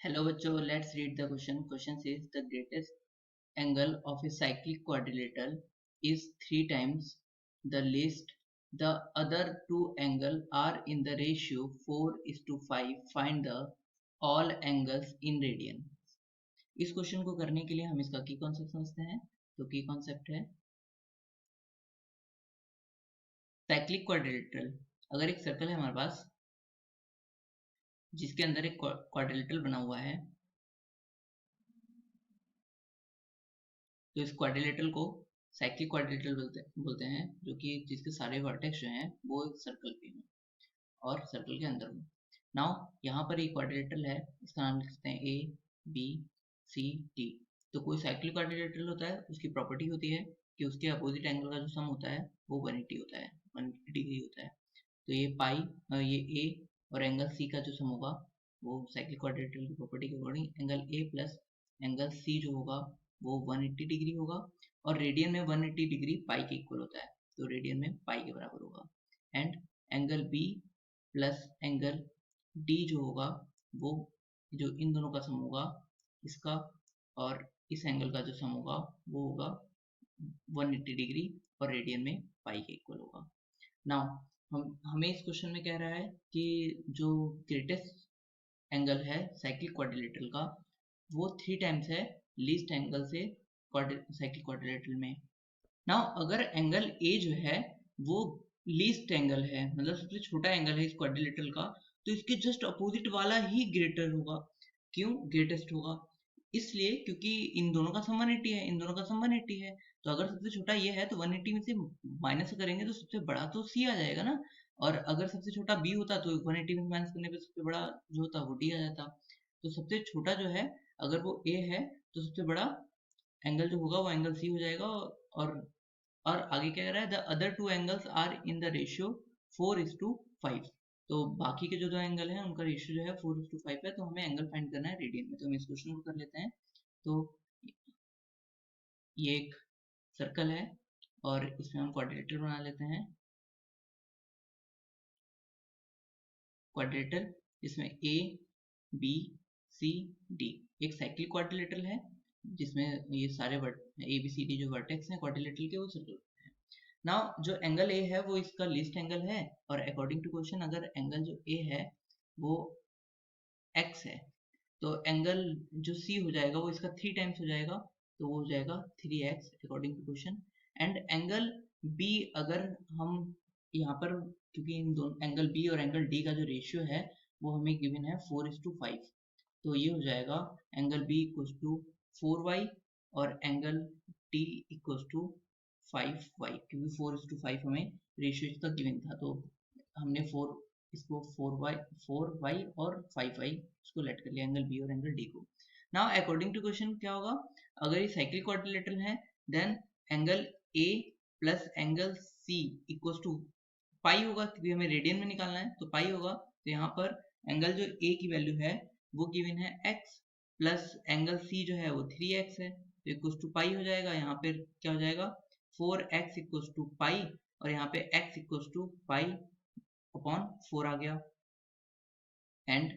Hello बच्चों, let's read the question. Question says the greatest angle of a cyclic quadrilateral is 3 times the least. The other two angles are in the ratio 4:5. Find the all angles in radian. इस question को करने के लिए हम इसका की concept समझते हैं. तो की कॉन्सेप्ट है साइक्लिक क्वाड्रिलेटरल. अगर एक सर्कल है हमारे पास जिसके अंदर एक क्वाड्रिलेटरल बना हुआ है, तो इस क्वाड्रिलेटरल को साइक्लिक क्वाड्रिलेटरल बोलते हैं, जो कि जिसके सारे वर्टेक्स जो हैं वो एक सर्कल पे हैं और सर्कल के अंदर हो. नाउ यहाँ पर एक क्वाड्रिलेटरल है, इसका नाम लिख सकते हैं ए बी सी डी. तो कोई साइक्लिक क्वाड्रिलेटरल होता है, उसकी प्रॉपर्टी होती है कि उसके अपोजिट एंगल का जो सम होता है वो 180 होता है, 180 डिग्री होता है. तो ये पाई ये ए और एंगल सी का जो सम होगा वो साइक्लिक क्वाड्रिलेटरल की प्रॉपर्टी के अकॉर्डिंग एंगल ए प्लस एंगल सी जो होगा वो 180 डिग्री होगा. और रेडियन में 180 डिग्री पाई के इक्वल होता है, तो रेडियन में पाई के बराबर होगा. And angle B plus angle D जो होगा वो जो इन दोनों का सम होगा इसका और इस एंगल का जो सम होगा वो होगा 180 डिग्री और रेडियन में पाई के इक्वल होगा. नाउ हमें इस क्वेश्चन में कह रहा है कि जो ग्रेटेस्ट एंगल है साइक्लिक क्वाड्रिलेटरल का वो 3 टाइम्स है लीस्ट एंगल से साइक्लिक क्वाड्रिलेटरल में. नाउ अगर एंगल ए जो है वो लीस्ट एंगल है, मतलब सबसे छोटा एंगल है इस क्वाड्रिलेटरल का, तो इसके जस्ट अपोजिट वाला ही ग्रेटर होगा. क्यों ग्रेटेस्ट होगा? इसलिए क्योंकि इन दोनों का सम 180 है, इन दोनों का सम 180 है. तो अगर सबसे छोटा ये है तो 180 में से माइनस करेंगे तो सबसे बड़ा तो सी आ जाएगा ना. और अगर सबसे छोटा बी होता तो 180 में माइनस करने पे सबसे बड़ा जो होता वो डी आ जाता. तो सबसे छोटा जो है अगर वो ए है तो सबसे बड़ा एंगल जो होगा वो एंगल सी हो जाएगा. और आगे क्या कह रहा है, the other two angles are in the ratio 4:5. तो बाकी के जो दो एंगल हैं उनका रेशियो जो है 4:5 है. तो हमें एंगल फाइंड करना है रेडियन में. तो हम इस क्वेश्चन को कर लेते हैं. तो ये एक सर्कल है और इसमें हम क्वाड्रिलेटरल बना लेते हैं. क्वाड्रिलेटरल इसमें ए बी सी डी एक साइक्लिक क्वाड्रिलेटरल है जिसमें ये सारे ए बी सी डी जो वर्टेक्स हैं क्वाड्रिलेटरल के वो सर्कल. नाउ जो एंगल ए है वो इसका लीस्ट एंगल है और अकॉर्डिंग टू क्वेश्चन अगर एंगल जो ए है वो एक्स है तो एंगल जो सी हो जाएगा वो इसका 3 टाइम्स हो जाएगा, तो वो हो जाएगा 3x according to question. And angle B अगर हम यहाँ पर, क्योंकि इन दोनों एंगल बी और एंगल डी का जो रेशियो है वो हमें गिवन है 4:5, तो ये हो जाएगा angle B equals to 4y और angle D equals to 5y, क्योंकि 4:5 हमें रेशियो इसका गिवन था. तो हमने इसको 4y और 5y इसको लेट कर लिया एंगल बी और एंगल डी को. नाउ अकॉर्डिंग टू क्वेश्चन क्या होगा, अगर ये साइक्लिक क्वाड्रिलेटरल है then angle A plus angle c equals to pi होगा, क्योंकि हमें रेडियन में निकालना है तो पाई होगा. तो यहाँ पर एंगल जो ए की वैल्यू है वो गिवन है x प्लस एंगल सी जो है वो 3x है, तो इक्वल्स टू पाई हो जाएगा. यहाँ पे क्या हो जाएगा 4x इक्वल्स टू पाई और यहाँ पे x equals to pi upon 4 आ गया. एंड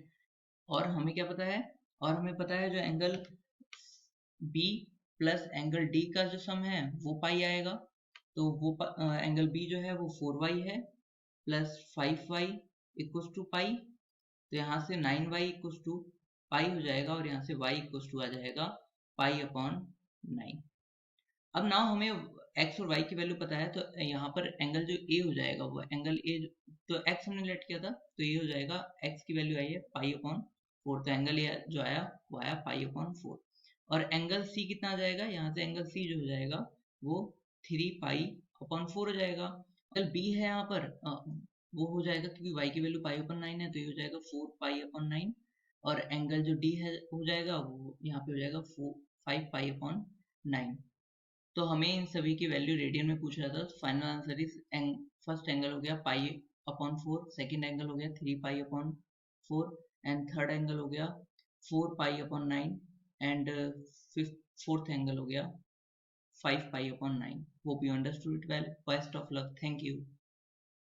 और हमें क्या पता है, और हमें पता है जो angle B plus angle D का जो सम है वो पाई आएगा. तो वो एंगल बी जो है वो 4y है प्लस 5y इक्वल्स टू पाई. तो यहाँ से 9y इक्वल्स टू पाई हो जाएगा और यहाँ से y इक्वल्स टू आ जाएगा पाई अपॉन 9. अब नाउ हमें x और y की वैल्यू पता है, तो यहाँ पर एंगल जो a हो जाएगा वो एंगल a, तो x हमने लेट किया था तो ये हो जाएगा x की वैल्यू आई है पाई अपॉन 4, तो एंगल a जो आया वो आया पाई अपॉन 4. और एंगल c कितना आ जाएगा, यहाँ से एंगल c जो हो जाएगा वो 3 पाई अपॉन 4 हो जाएगा. एंगल b है यहाँ पर वो हो जाएगा क्योंकि y की वैल्यू पाई अपॉन 9 है तो ये हो जाएगा 4 पाई अपॉन 9. और एंगल जो d है हो जाएगा वो यहाँ पे हो जाएगा 5 पाई अपॉन 9. तो हमें इन सभी की वैल्यू रेडियन में पूछ रहा था. Final answer is first angle हो गया पाई अपॉन 4, सेकेंड एंगल हो गया 3 पाई अपॉन 4 एंड थर्ड एंगल हो गया 4 pi upon 9 and fourth angle हो गया 5 pi upon 9. Hope you understood it well. Best of luck. Thank you.